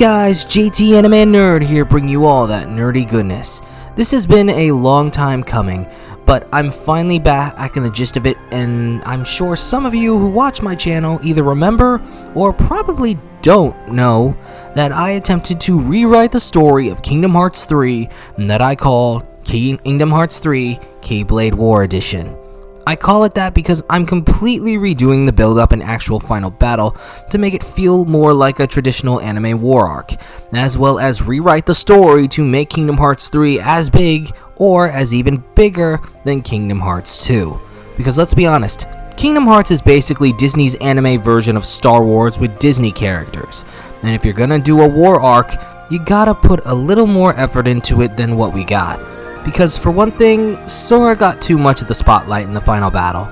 guys, JT Anime Nerd here, bringing you all that nerdy goodness. This has been a long time coming, but I'm finally back in the gist of it, and I'm sure some of you who watch my channel either remember or probably don't know that I attempted to rewrite the story of Kingdom Hearts 3 that I called Kingdom Hearts 3 Keyblade War Edition. I call it that because I'm completely redoing the build-up and actual final battle to make it feel more like a traditional anime war arc, as well as rewrite the story to make Kingdom Hearts 3 as big or as even bigger than Kingdom Hearts 2. Because let's be honest, Kingdom Hearts is basically Disney's anime version of Star Wars with Disney characters, and if you're gonna do a war arc, you gotta put a little more effort into it than what we got. Because for one thing, Sora got too much of the spotlight in the final battle.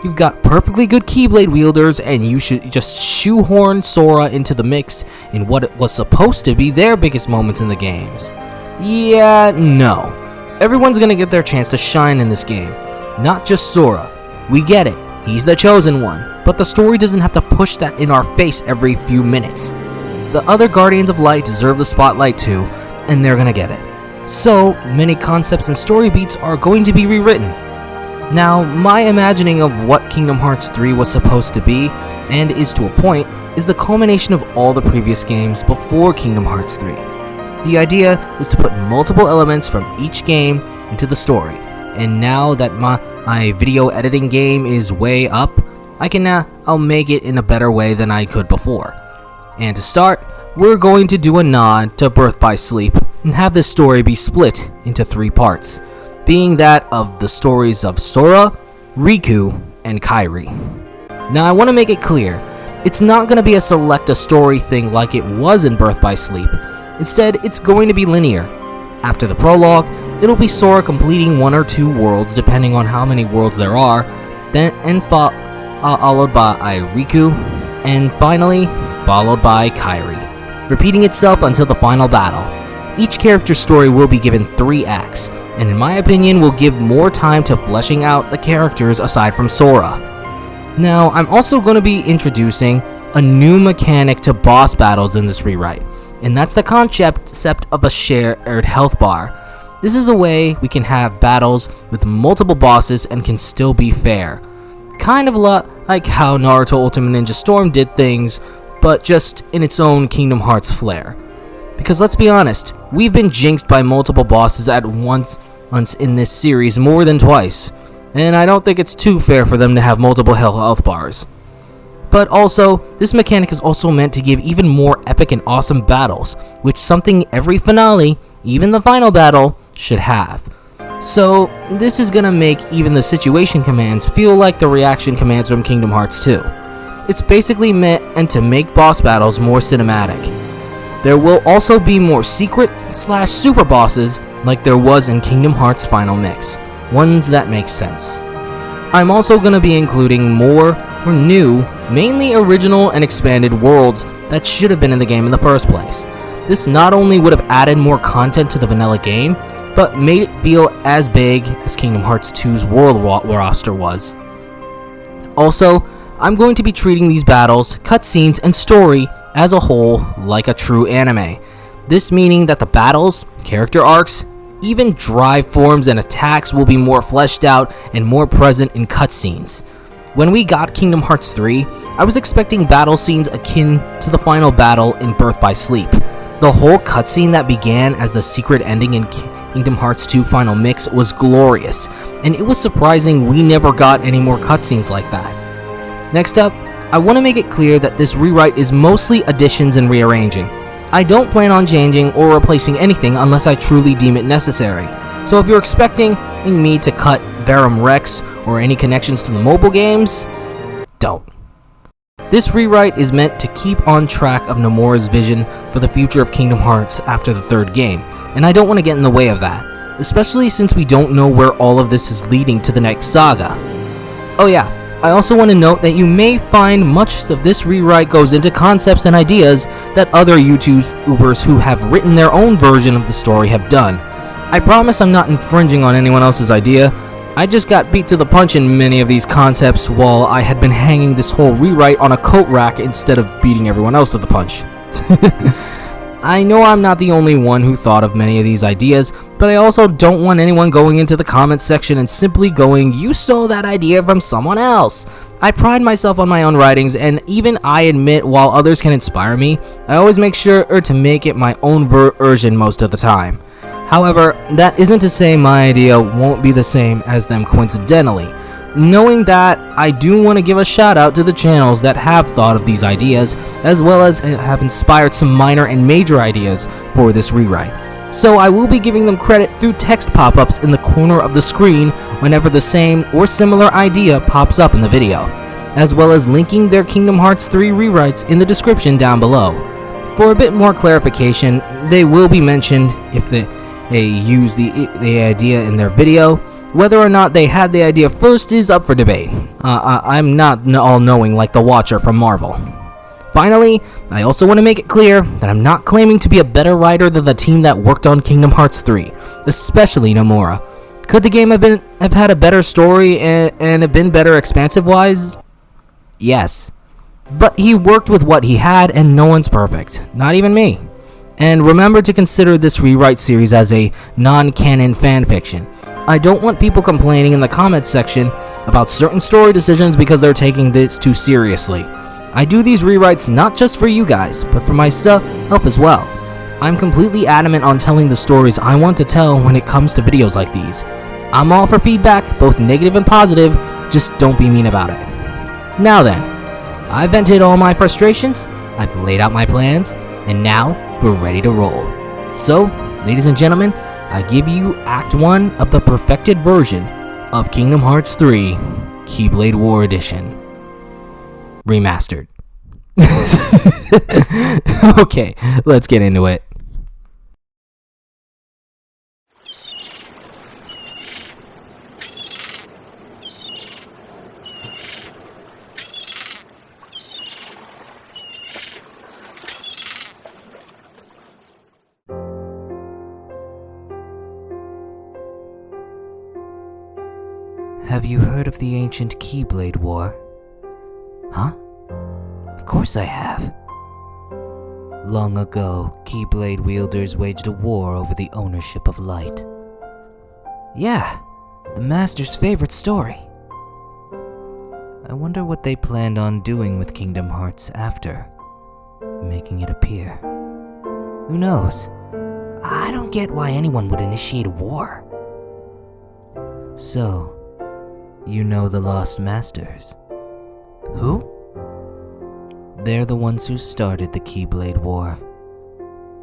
You've got perfectly good Keyblade wielders, and you should just shoehorn Sora into the mix in what was supposed to be their biggest moments in the games. Yeah, no. Everyone's gonna get their chance to shine in this game. Not just Sora. We get it, he's the chosen one, but the story doesn't have to push that in our face every few minutes. The other Guardians of Light deserve the spotlight too, and they're gonna get it. So, many concepts and story beats are going to be rewritten. Now, my imagining of what Kingdom Hearts 3 was supposed to be, and is to a point, is the culmination of all the previous games before Kingdom Hearts 3. The idea is to put multiple elements from each game into the story, and now that my video editing game is way up, I'll make it in a better way than I could before. And to start, we're going to do a nod to Birth by Sleep and have this story be split into 3 parts, being that of the stories of Sora, Riku, and Kairi. Now I want to make it clear, it's not going to be a select a story thing like it was in Birth by Sleep. Instead, it's going to be linear. After the prologue, it'll be Sora completing 1 or 2 worlds depending on how many worlds there are, followed by Riku, and finally followed by Kairi, repeating itself until the final battle. Each character's story will be given 3 acts, and in my opinion will give more time to fleshing out the characters aside from Sora. Now, I'm also going to be introducing a new mechanic to boss battles in this rewrite, and that's the concept of a shared health bar. This is a way we can have battles with multiple bosses and can still be fair. Kind of like how Naruto Ultimate Ninja Storm did things, but just in its own Kingdom Hearts flair. Because let's be honest, we've been jinxed by multiple bosses at once in this series more than twice, and I don't think it's too fair for them to have multiple health bars. But also, this mechanic is also meant to give even more epic and awesome battles, which something every finale, even the final battle, should have. So, this is gonna make even the situation commands feel like the reaction commands from Kingdom Hearts 2. It's basically meant to make boss battles more cinematic. There will also be more secret/super bosses like there was in Kingdom Hearts Final Mix, ones that make sense. I'm also going to be including more or new, mainly original and expanded worlds that should have been in the game in the first place. This not only would have added more content to the vanilla game, but made it feel as big as Kingdom Hearts 2's world roster was. Also, I'm going to be treating these battles, cutscenes, and story as a whole like a true anime. This meaning that the battles, character arcs, even drive forms and attacks will be more fleshed out and more present in cutscenes. When we got Kingdom Hearts 3, I was expecting battle scenes akin to the final battle in Birth by Sleep. The whole cutscene that began as the secret ending in Kingdom Hearts 2 Final Mix was glorious, and it was surprising we never got any more cutscenes like that. Next up, I want to make it clear that this rewrite is mostly additions and rearranging. I don't plan on changing or replacing anything unless I truly deem it necessary. So if you're expecting me to cut Verum Rex or any connections to the mobile games, don't. This rewrite is meant to keep on track of Nomura's vision for the future of Kingdom Hearts after the 3rd game, and I don't want to get in the way of that, especially since we don't know where all of this is leading to the next saga. Oh yeah, I also want to note that you may find much of this rewrite goes into concepts and ideas that other YouTubers who have written their own version of the story have done. I promise I'm not infringing on anyone else's idea. I just got beat to the punch in many of these concepts while I had been hanging this whole rewrite on a coat rack instead of beating everyone else to the punch. I know I'm not the only one who thought of many of these ideas, but I also don't want anyone going into the comments section and simply going, "You stole that idea from someone else." I pride myself on my own writings, and even I admit while others can inspire me, I always make sure to make it my own version most of the time. However, that isn't to say my idea won't be the same as them coincidentally. Knowing that, I do want to give a shout out to the channels that have thought of these ideas, as well as have inspired some minor and major ideas for this rewrite. So I will be giving them credit through text pop-ups in the corner of the screen whenever the same or similar idea pops up in the video, as well as linking their Kingdom Hearts 3 rewrites in the description down below. For a bit more clarification, they will be mentioned if they use the idea in their video. Whether or not they had the idea first is up for debate. I'm not all-knowing like the Watcher from Marvel. Finally, I also want to make it clear that I'm not claiming to be a better writer than the team that worked on Kingdom Hearts 3, especially Nomura. Could the game have had a better story and have been better expansive-wise? Yes. But he worked with what he had, and no one's perfect. Not even me. And remember to consider this rewrite series as a non-canon fanfiction. I don't want people complaining in the comments section about certain story decisions because they're taking this too seriously. I do these rewrites not just for you guys, but for myself as well. I'm completely adamant on telling the stories I want to tell when it comes to videos like these. I'm all for feedback, both negative and positive, just don't be mean about it. Now then, I've vented all my frustrations, I've laid out my plans, and now we're ready to roll. So, ladies and gentlemen, I give you Act 1 of the perfected version of Kingdom Hearts 3 Keyblade War Edition Remastered. Okay, let's get into it. Have you heard of the ancient Keyblade War? Huh? Of course I have. Long ago, Keyblade wielders waged a war over the ownership of light. Yeah, the Master's favorite story. I wonder what they planned on doing with Kingdom Hearts after making it appear. Who knows? I don't get why anyone would initiate a war. So, you know the Lost Masters. Who? They're the ones who started the Keyblade War.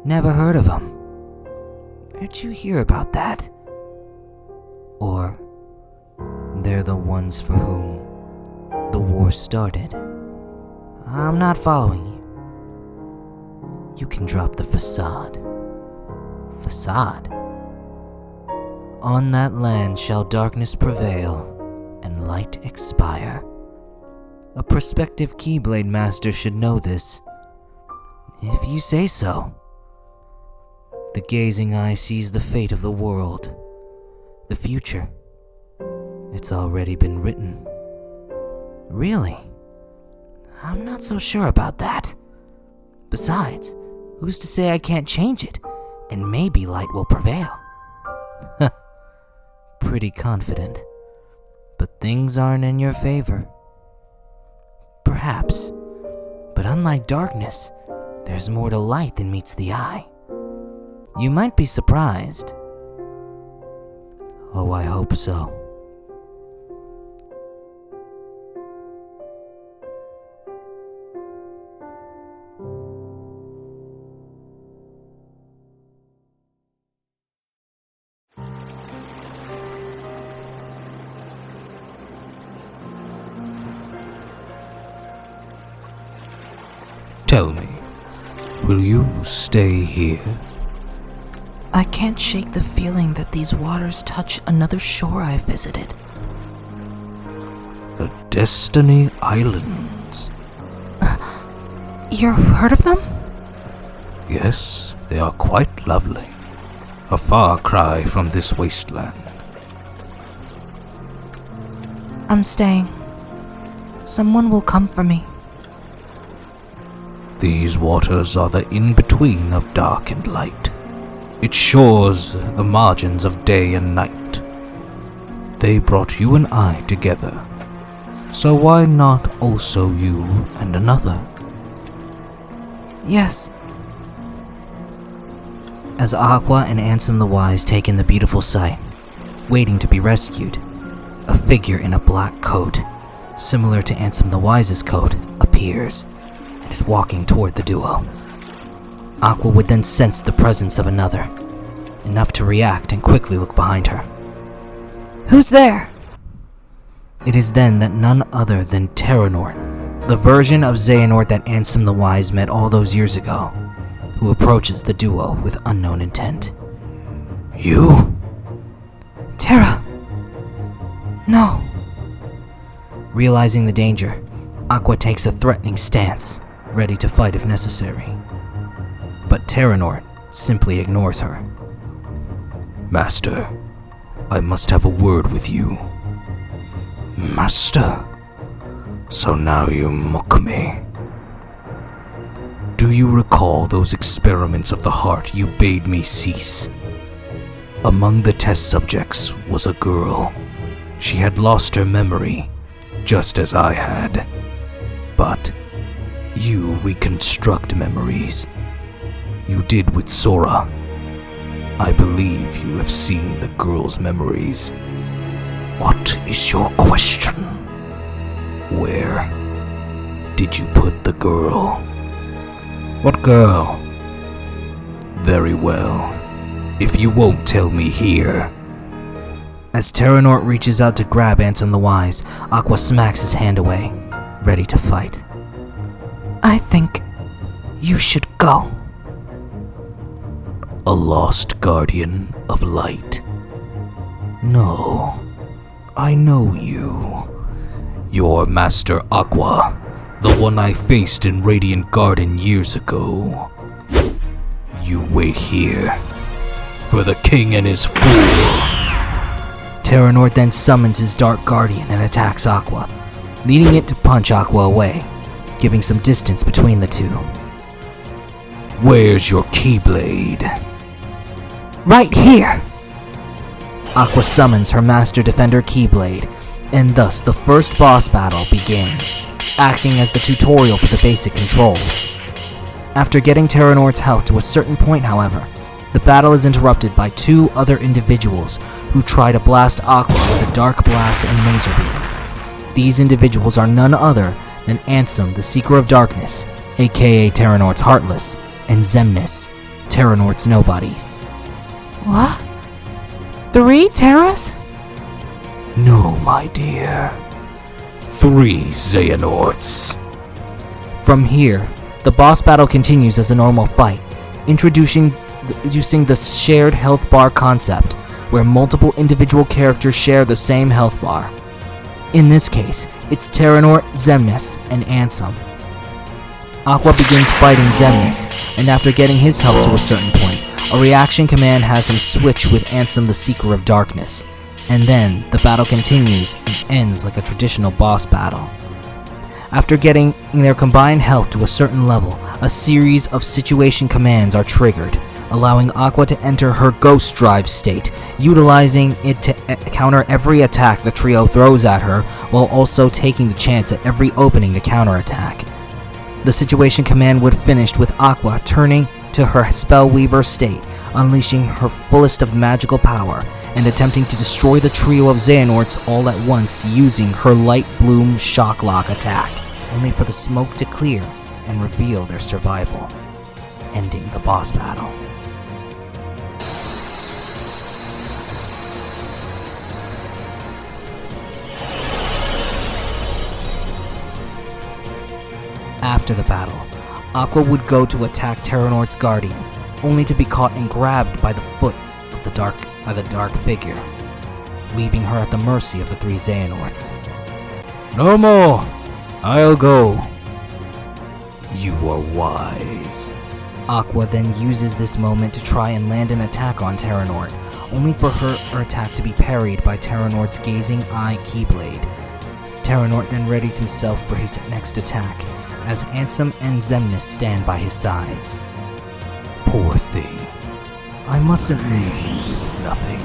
Never heard of them. Where'd you hear about that? Or, they're the ones for whom the war started. I'm not following you. You can drop the facade. Facade? On that land shall darkness prevail and light expire. A prospective Keyblade Master should know this. If you say so. The gazing eye sees the fate of the world. The future. It's already been written. Really? I'm not so sure about that. Besides, who's to say I can't change it, and maybe light will prevail? Pretty confident. But things aren't in your favor. Perhaps. But unlike darkness, there's more to light than meets the eye. You might be surprised. Oh, I hope so. Tell me, will you stay here? I can't shake the feeling that these waters touch another shore I visited. The Destiny Islands. You've heard of them? Yes, they are quite lovely. A far cry from this wasteland. I'm staying. Someone will come for me. These waters are the in-between of dark and light. It shores the margins of day and night. They brought you and I together. So why not also you and another? Yes. As Aqua and Ansem the Wise take in the beautiful sight, waiting to be rescued, a figure in a black coat, similar to Ansem the Wise's coat, appears and is walking toward the duo. Aqua would then sense the presence of another, enough to react and quickly look behind her. Who's there? It is then that none other than Xehanort, the version of Xehanort that Ansem the Wise met all those years ago, who approaches the duo with unknown intent. You? Terra. No. Realizing the danger, Aqua takes a threatening stance, ready to fight if necessary. But Xehanort simply ignores her. Master, I must have a word with you. Master? So now you mock me. Do you recall those experiments of the heart you bade me cease? Among the test subjects was a girl. She had lost her memory, just as I had. But you reconstruct memories. You did with Sora. I believe you have seen the girl's memories. What is your question? Where did you put the girl? What girl? Very well. If you won't tell me here. As Xehanort reaches out to grab Ansem the Wise, Aqua smacks his hand away, ready to fight. I think you should go. A lost guardian of light. No, I know you. You're Master Aqua, the one I faced in Radiant Garden years ago. You wait here, for the king and his fool. Xehanort then summons his Dark Guardian and attacks Aqua, leading it to punch Aqua away, giving some distance between the two. Where's your Keyblade? Right here. Aqua summons her Master Defender Keyblade, and thus the first boss battle begins, acting as the tutorial for the basic controls. After getting Xehanort's health to a certain point, however, the battle is interrupted by two other individuals who try to blast Aqua with a Dark Blast and Laser Beam. These individuals are none other than Ansem, the Seeker of Darkness, aka Xehanort's Heartless, and Xemnas, Xehanort's Nobody. What? 3 Terras? No, my dear. 3 Xehanorts. From here, the boss battle continues as a normal fight, introducing the shared health bar concept, where multiple individual characters share the same health bar. In this case, it's Xehanort, Xemnas, and Ansem. Aqua begins fighting Xemnas, and after getting his health to a certain point, a reaction command has him switch with Ansem, the Seeker of Darkness, and then the battle continues and ends like a traditional boss battle. After getting their combined health to a certain level, a series of situation commands are triggered, allowing Aqua to enter her Ghost Drive state, utilizing it to counter every attack the trio throws at her, while also taking the chance at every opening to counterattack. The situation command would finish with Aqua turning to her Spellweaver state, unleashing her fullest of magical power, and attempting to destroy the trio of Xehanorts all at once using her Light Bloom Shock Lock attack, only for the smoke to clear and reveal their survival, ending the boss battle. After the battle, Aqua would go to attack Xehanort's Guardian, only to be caught and grabbed by the foot of the dark figure, leaving her at the mercy of the 3 Xehanorts. No more! I'll go. You are wise. Aqua then uses this moment to try and land an attack on Xehanort, only for her attack to be parried by Xehanort's Gazing Eye Keyblade. Xehanort then readies himself for his next attack, as Ansem and Xemnas stand by his sides. Poor thing. I mustn't leave you with nothing.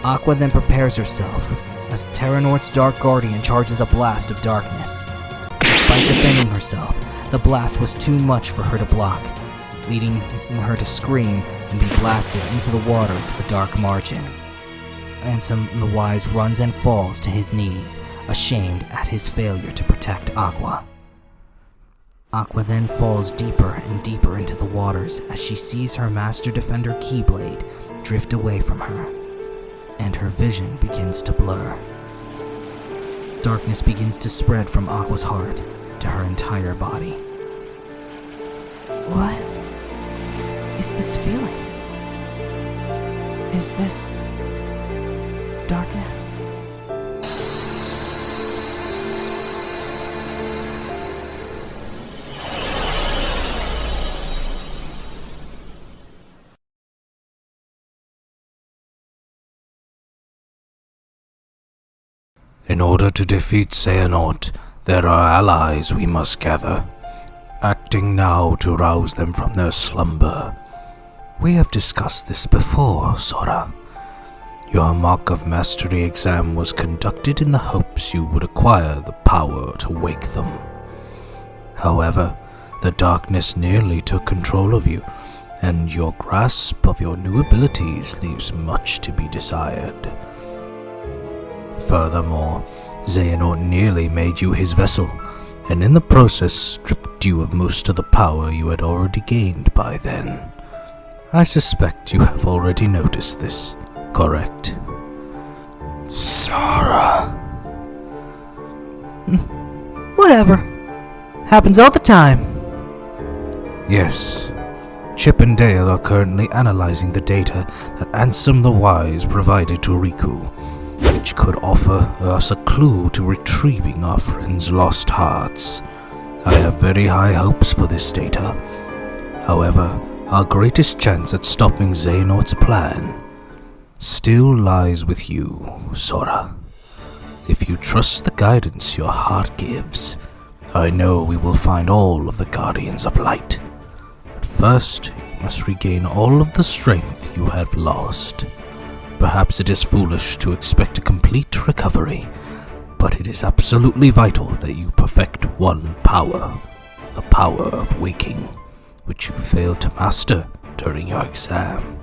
Aqua then prepares herself, as Xehanort's Dark Guardian charges a blast of darkness. Despite defending herself, the blast was too much for her to block, leading her to scream and be blasted into the waters of the dark margin. Ansem the Wise runs and falls to his knees, ashamed at his failure to protect Aqua. Aqua then falls deeper and deeper into the waters as she sees her Master Defender Keyblade drift away from her, and her vision begins to blur. Darkness begins to spread from Aqua's heart to her entire body. What is this feeling? Is this darkness? In order to defeat Xehanort, there are allies we must gather, acting now to rouse them from their slumber. We have discussed this before, Sora. Your Mark of Mastery exam was conducted in the hopes you would acquire the power to wake them. However, the darkness nearly took control of you, and your grasp of your new abilities leaves much to be desired. Furthermore, Xehanort nearly made you his vessel, and in the process stripped you of most of the power you had already gained by then. I suspect you have already noticed this, correct? Sora! Whatever. Happens all the time. Yes. Chip and Dale are currently analyzing the data that Ansem the Wise provided to Riku, which could offer us a clue to retrieving our friend's lost hearts. I have very high hopes for this data. However, our greatest chance at stopping Xehanort's plan still lies with you, Sora. If you trust the guidance your heart gives, I know we will find all of the Guardians of Light. But first, you must regain all of the strength you have lost. Perhaps it is foolish to expect a complete recovery, but it is absolutely vital that you perfect one power, the power of waking, which you failed to master during your exam.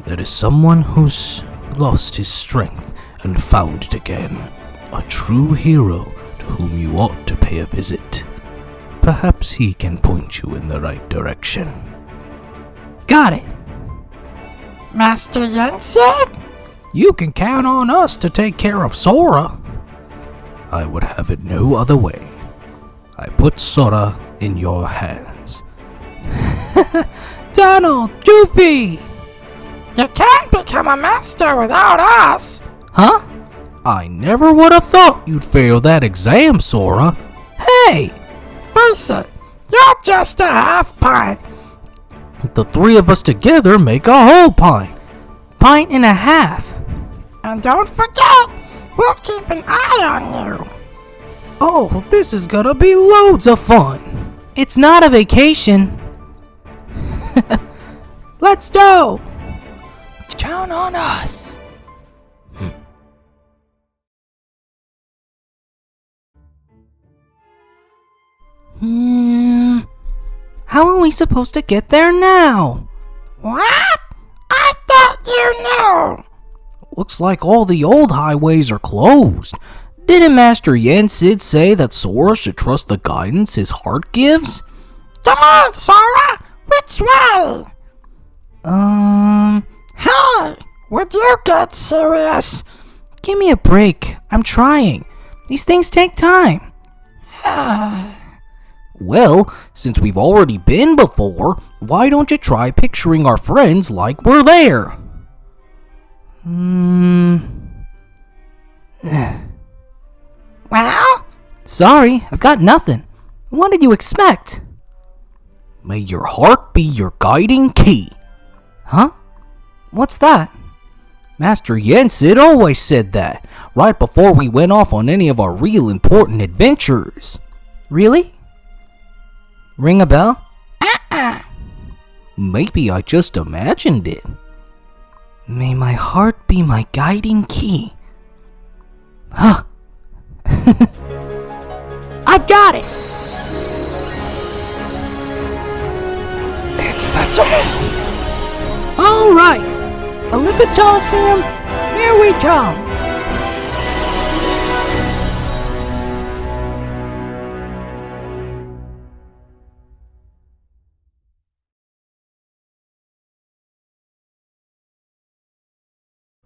There is someone who's lost his strength and found it again, a true hero to whom you ought to pay a visit. Perhaps he can point you in the right direction. Got it. Master Ansem? You can count on us to take care of Sora. I would have it no other way. I put Sora in your hands. Donald! Goofy! You can't become a master without us. Huh? I never would have thought you'd fail that exam, Sora. Hey! Face it, you're just a half pint. The three of us together make a whole pint. Pint and a half. And don't forget, we'll keep an eye on you. Oh, this is gonna be loads of fun. It's not a vacation. Let's go. Count on us. How are we supposed to get there now? What? I thought you knew. Looks like all the old highways are closed. Didn't Master Yensid say that Sora should trust the guidance his heart gives? Come on, Sora. Which way? Hey, would you get serious? Give me a break. I'm trying. These things take time. Well, since we've already been before, why don't you try picturing our friends like we're there? Well? Sorry, I've got nothing. What did you expect? May your heart be your guiding key. Huh? What's that? Master Yensid always said that, right before we went off on any of our real important adventures. Really? Ring a bell? Maybe I just imagined it. May my heart be my guiding key. Huh. I've got it! It's the time! Alright, Olympus Coliseum, here we come!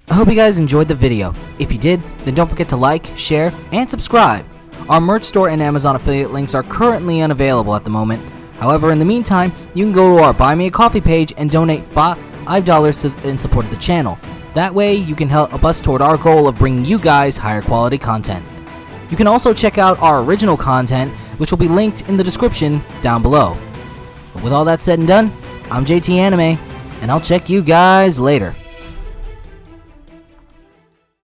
I hope you guys enjoyed the video. If you did, then don't forget to like, share, and subscribe. Our merch store and Amazon affiliate links are currently unavailable at the moment. However, in the meantime, you can go to our Buy Me a Coffee page and donate $5 in support of the channel. That way, you can help us toward our goal of bringing you guys higher quality content. You can also check out our original content, which will be linked in the description down below. But with all that said and done, I'm JT Anime, and I'll check you guys later.